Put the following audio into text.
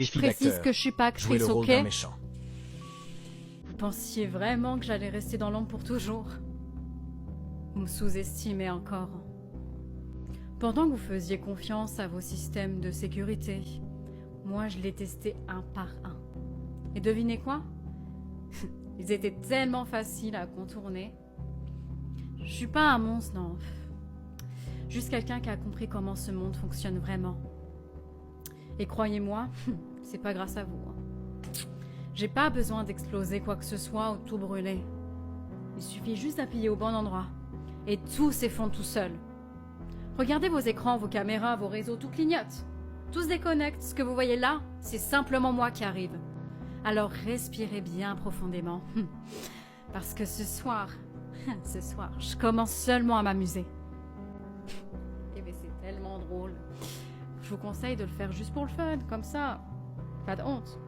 Je précise que je suis pas Jouer actrice, le rôle ok? d'un méchant. Vous pensiez vraiment que j'allais rester dans l'ombre pour toujours? Vous me sous-estimez encore. Pendant que vous faisiez confiance à vos systèmes de sécurité, moi je les testais un par un. Et devinez quoi? Ils étaient tellement faciles à contourner. Je suis pas un monstre, non. Juste quelqu'un qui a compris comment ce monde fonctionne vraiment. Et croyez-moi, c'est pas grâce à vous. J'ai pas besoin d'exploser quoi que ce soit ou de tout brûler. Il suffit juste d'appuyer au bon endroit. Et tout s'effondre tout seul. Regardez vos écrans, vos caméras, vos réseaux, tout clignote. Tout se déconnecte. Ce que vous voyez là, c'est simplement moi qui arrive. Alors respirez bien profondément. Parce que ce soir, je commence seulement à m'amuser. Et bien c'est tellement drôle. Je vous conseille de le faire juste pour le fun, comme ça. Pas de honte.